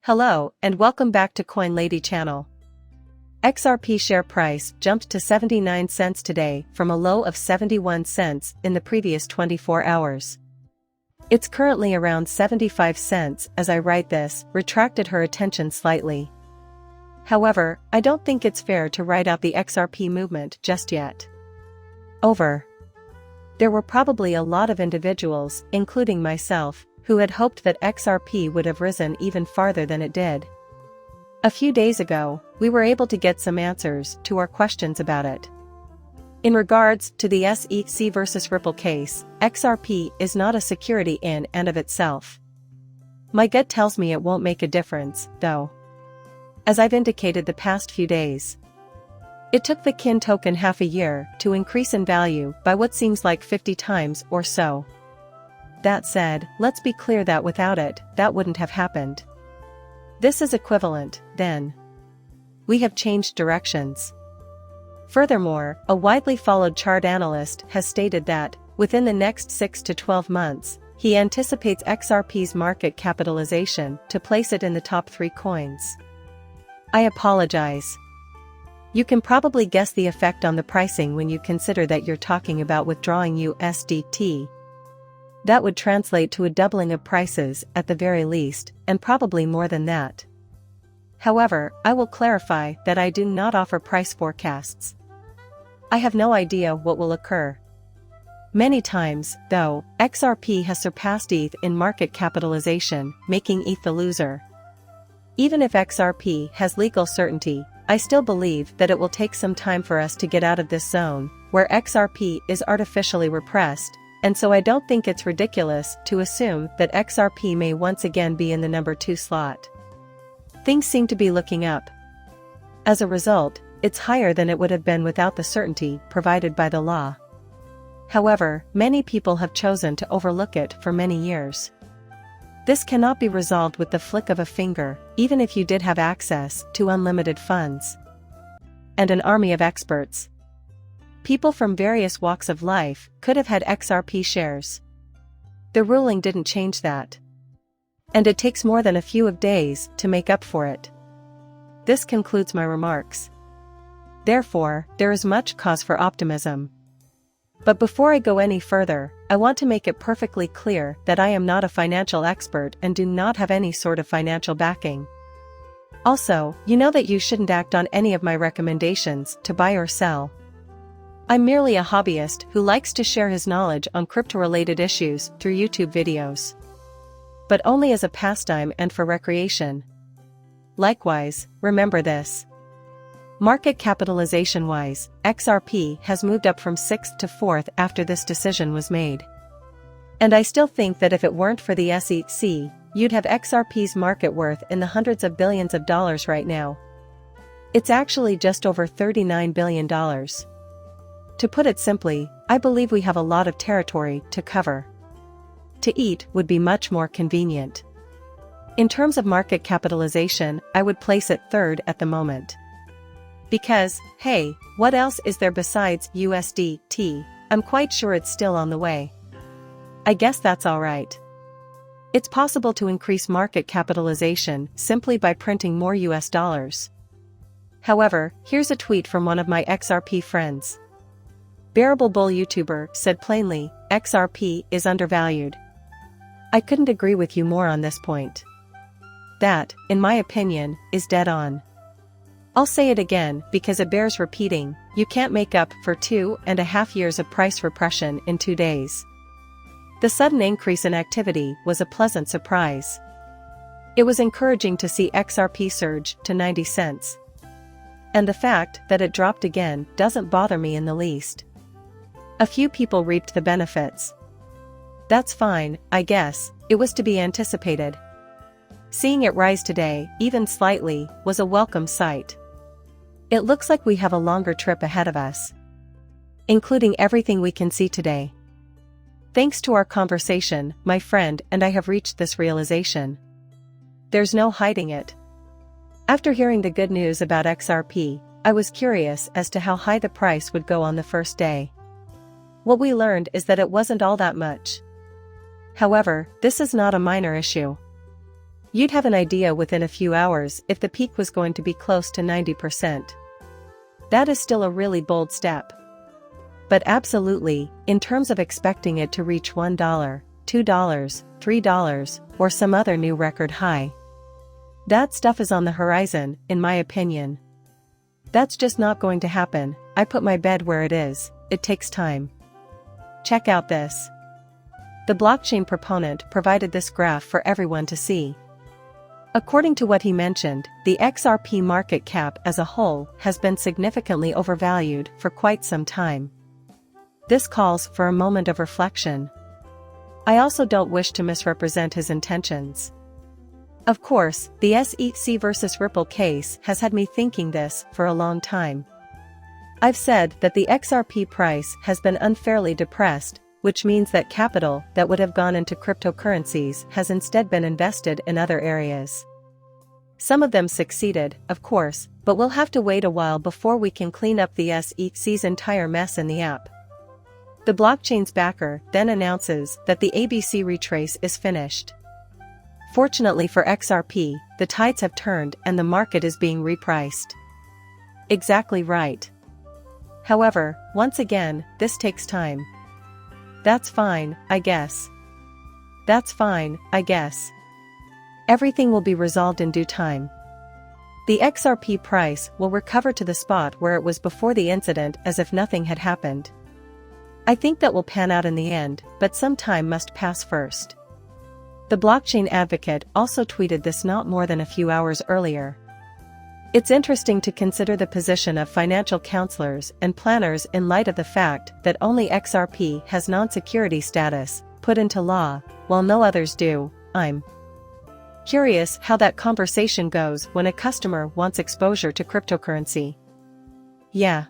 Hello, and welcome back to Coin Lady channel. XRP share price jumped to 79 cents today from a low of 71 cents in the previous 24 hours. It's currently around 75 cents as I write this, retracted her attention slightly. However, I don't think it's fair to write out the XRP movement just yet. Over. There were probably a lot of individuals, including myself, who had hoped that XRP would have risen even farther than it did. A few days ago, we were able to get some answers to our questions about it. In regards to the SEC versus Ripple case, XRP is not a security in and of itself. My gut tells me it won't make a difference, though. As I've indicated the past few days, it took the KIN token half a year to increase in value by what seems like 50 times or so. That said, let's be clear that without it, that wouldn't have happened. This is equivalent, then. We have changed directions. Furthermore, a widely followed chart analyst has stated that, within the next 6 to 12 months, he anticipates XRP's market capitalization to place it in the top 3 coins. I apologize. You can probably guess the effect on the pricing when you consider that you're talking about withdrawing USDT. That would translate to a doubling of prices at the very least, and probably more than that. However, I will clarify that I do not offer price forecasts. I have no idea what will occur. Many times, though, XRP has surpassed ETH in market capitalization, making ETH the loser. Even if XRP has legal certainty, I still believe that it will take some time for us to get out of this zone, where XRP is artificially repressed, and so I don't think it's ridiculous to assume that XRP may once again be in the number 2 slot. Things seem to be looking up. As a result, it's higher than it would have been without the certainty provided by the law. However, many people have chosen to overlook it for many years. This cannot be resolved with the flick of a finger, even if you did have access to unlimited funds and an army of experts. People from various walks of life could have had XRP shares. The ruling didn't change that. And it takes more than a few days to make up for it. This concludes my remarks. Therefore, there is much cause for optimism. But before I go any further, I want to make it perfectly clear that I am not a financial expert and do not have any sort of financial backing. Also, you know that you shouldn't act on any of my recommendations to buy or sell. I'm merely a hobbyist who likes to share his knowledge on crypto-related issues through YouTube videos. But only as a pastime and for recreation. Likewise, remember this. Market capitalization-wise, XRP has moved up from 6th to 4th after this decision was made. And I still think that if it weren't for the SEC, you'd have XRP's market worth in the hundreds of billions of dollars right now. It's actually just over $39 billion. To put it simply, I believe we have a lot of territory to cover. To eat would be much more convenient. In terms of market capitalization, I would place it 3rd at the moment. Because, hey, what else is there besides USDT? I'm quite sure it's still on the way. I guess that's alright. It's possible to increase market capitalization simply by printing more US dollars. However, here's a tweet from one of my XRP friends. Bearable Bull YouTuber said plainly, XRP is undervalued. I couldn't agree with you more on this point. That, in my opinion, is dead on. I'll say it again because it bears repeating, you can't make up for 2.5 years of price repression in 2 days. The sudden increase in activity was a pleasant surprise. It was encouraging to see XRP surge to 90 cents. And the fact that it dropped again doesn't bother me in the least. A few people reaped the benefits. That's fine, I guess, it was to be anticipated. Seeing it rise today, even slightly, was a welcome sight. It looks like we have a longer trip ahead of us, including everything we can see today. Thanks to our conversation, my friend and I have reached this realization. There's no hiding it. After hearing the good news about XRP, I was curious as to how high the price would go on the first day. What we learned is that it wasn't all that much. However, this is not a minor issue. You'd have an idea within a few hours if the peak was going to be close to 90%. That is still a really bold step. But absolutely, in terms of expecting it to reach $1, $2, $3, or some other new record high, that stuff is on the horizon, in my opinion. That's just not going to happen. I put my bed where it is. It takes time. Check out this. The blockchain proponent provided this graph for everyone to see. According to what he mentioned, the XRP market cap as a whole has been significantly overvalued for quite some time. This calls for a moment of reflection. I also don't wish to misrepresent his intentions. Of course, the SEC versus Ripple case has had me thinking this for a long time. I've said that the XRP price has been unfairly depressed, which means that capital that would have gone into cryptocurrencies has instead been invested in other areas. Some of them succeeded, of course, but we'll have to wait a while before we can clean up the SEC's entire mess in the app. The blockchain's backer then announces that the ABC retrace is finished. Fortunately for XRP, the tides have turned and the market is being repriced. Exactly right. However, once again, this takes time. That's fine, I guess. That's fine, I guess. Everything will be resolved in due time. The XRP price will recover to the spot where it was before the incident as if nothing had happened. I think that will pan out in the end, but some time must pass first. The blockchain advocate also tweeted this not more than a few hours earlier. It's interesting to consider the position of financial counselors and planners in light of the fact that only XRP has non-security status put into law, while no others do. I'm curious how that conversation goes when a customer wants exposure to cryptocurrency. Yeah.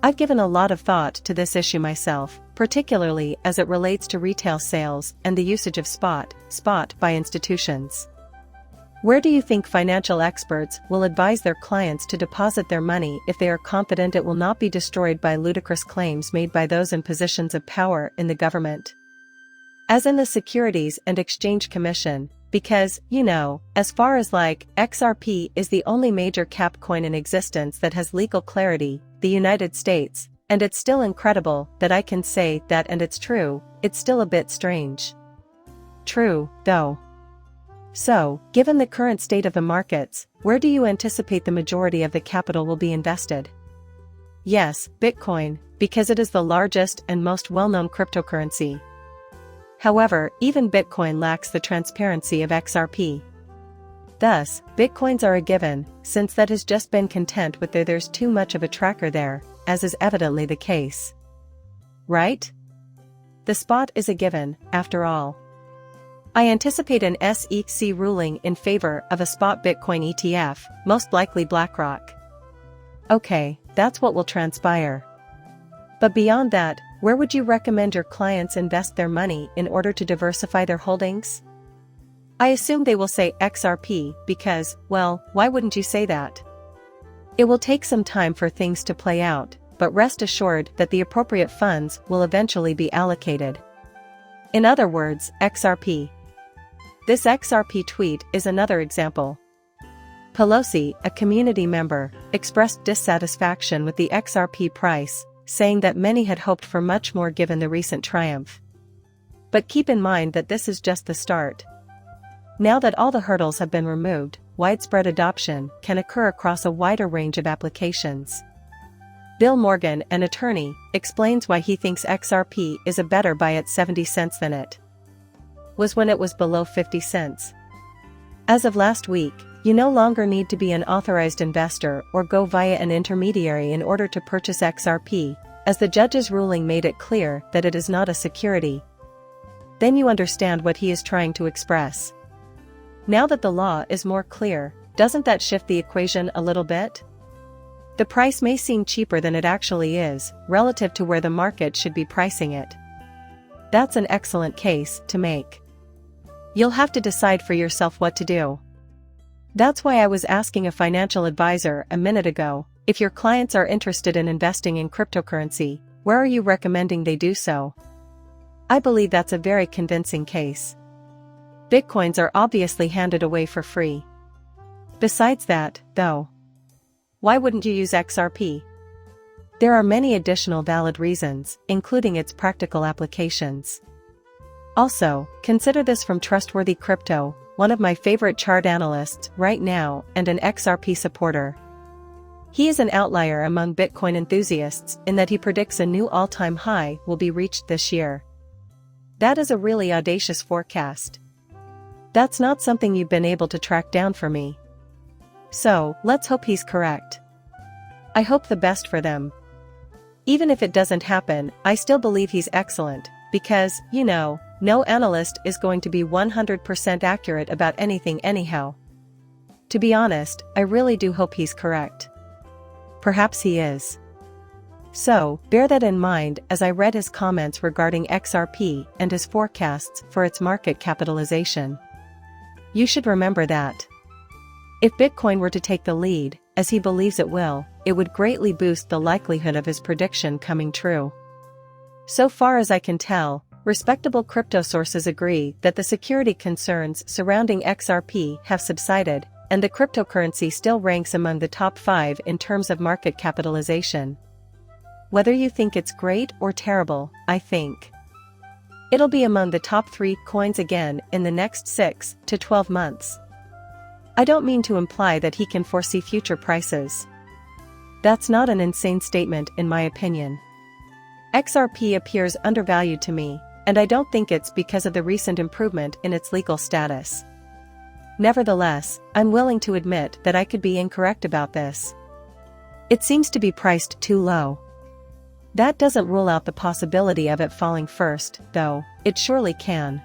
I've given a lot of thought to this issue myself, particularly as it relates to retail sales and the usage of spot by institutions. Where do you think financial experts will advise their clients to deposit their money if they are confident it will not be destroyed by ludicrous claims made by those in positions of power in the government? As in the Securities and Exchange Commission, because, as far as XRP is the only major cap coin in existence that has legal clarity, the United States, and it's still incredible that I can say that, and it's true, it's still a bit strange. True, though. So, given the current state of the markets, where do you anticipate the majority of the capital will be invested? Yes, Bitcoin, because it is the largest and most well-known cryptocurrency. However, even Bitcoin lacks the transparency of XRP. Thus, Bitcoins are a given, since that has just been content with there's too much of a tracker there, as is evidently the case. Right? The spot is a given, after all. I anticipate an SEC ruling in favor of a spot Bitcoin ETF, most likely BlackRock. Okay, that's what will transpire. But beyond that, where would you recommend your clients invest their money in order to diversify their holdings? I assume they will say XRP because, well, why wouldn't you say that? It will take some time for things to play out, but rest assured that the appropriate funds will eventually be allocated. In other words, XRP. This XRP tweet is another example. Pelosi, a community member, expressed dissatisfaction with the XRP price, saying that many had hoped for much more given the recent triumph. But keep in mind that this is just the start. Now that all the hurdles have been removed, widespread adoption can occur across a wider range of applications. Bill Morgan, an attorney, explains why he thinks XRP is a better buy at 70 cents than it was when it was below 50 cents. As of last week, you no longer need to be an authorized investor or go via an intermediary in order to purchase XRP, as the judge's ruling made it clear that it is not a security. Then you understand what he is trying to express. Now that the law is more clear, doesn't that shift the equation a little bit? The price may seem cheaper than it actually is, relative to where the market should be pricing it. That's an excellent case to make. You'll have to decide for yourself what to do. That's why I was asking a financial advisor a minute ago, if your clients are interested in investing in cryptocurrency, where are you recommending they do so? I believe that's a very convincing case. Bitcoins are obviously handed away for free. Besides that, though, why wouldn't you use XRP? There are many additional valid reasons, including its practical applications. Also, consider this from Trustworthy Crypto, one of my favorite chart analysts right now and an XRP supporter. He is an outlier among Bitcoin enthusiasts in that he predicts a new all-time high will be reached this year. That is a really audacious forecast. That's not something you've been able to track down for me. So, let's hope he's correct. I hope the best for them. Even if it doesn't happen, I still believe he's excellent, because, no analyst is going to be 100% accurate about anything anyhow. To be honest, I really do hope he's correct. Perhaps he is. So, bear that in mind as I read his comments regarding XRP and his forecasts for its market capitalization. You should remember that. If Bitcoin were to take the lead, as he believes it will, it would greatly boost the likelihood of his prediction coming true. So far as I can tell, respectable crypto sources agree that the security concerns surrounding XRP have subsided, and the cryptocurrency still ranks among the top 5 in terms of market capitalization. Whether you think it's great or terrible, I think it'll be among the top 3 coins again in the next 6 to 12 months. I don't mean to imply that he can foresee future prices. That's not an insane statement in my opinion. XRP appears undervalued to me, and I don't think it's because of the recent improvement in its legal status. Nevertheless, I'm willing to admit that I could be incorrect about this. It seems to be priced too low. That doesn't rule out the possibility of it falling first, though. It surely can.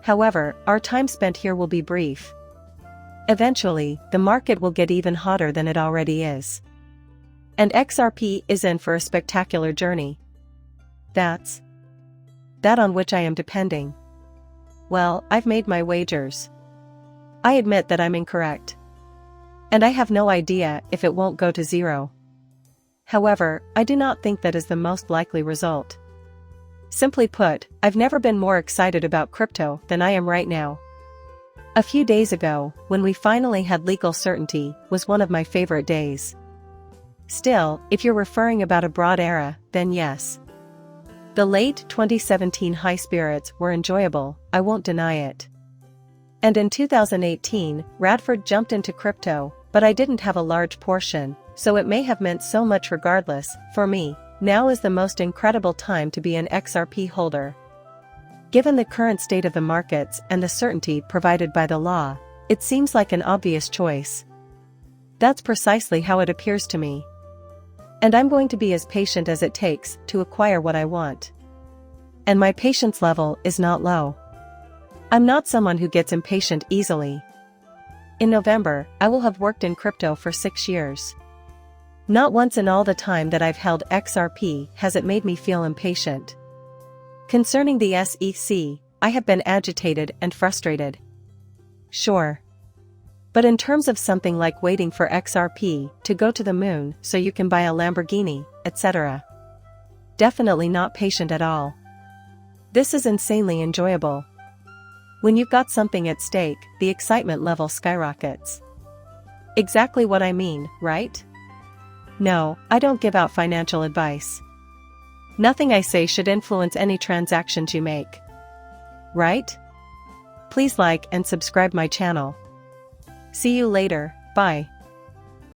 However, our time spent here will be brief. Eventually, the market will get even hotter than it already is. And XRP is in for a spectacular journey. That's that on which I am depending. Well, I've made my wagers. I admit that I'm incorrect. And I have no idea if it won't go to zero. However, I do not think that is the most likely result. Simply put, I've never been more excited about crypto than I am right now. A few days ago, when we finally had legal certainty, was one of my favorite days. Still, if you're referring about a broad era, then yes. The late 2017 high spirits were enjoyable, I won't deny it. And in 2018, Radford jumped into crypto, but I didn't have a large portion, so it may have meant so much regardless. For me, now is the most incredible time to be an XRP holder. Given the current state of the markets and the certainty provided by the law, it seems like an obvious choice. That's precisely how it appears to me. And I'm going to be as patient as it takes to acquire what I want. And my patience level is not low. I'm not someone who gets impatient easily. In November, I will have worked in crypto for 6 years. Not once in all the time that I've held XRP has it made me feel impatient. Concerning the SEC, I have been agitated and frustrated. Sure. But in terms of something like waiting for XRP to go to the moon so you can buy a Lamborghini, etc. Definitely not patient at all. This is insanely enjoyable. When you've got something at stake, the excitement level skyrockets. Exactly what I mean, right? No, I don't give out financial advice. Nothing I say should influence any transactions you make. Right? Please like and subscribe my channel. See you later, bye.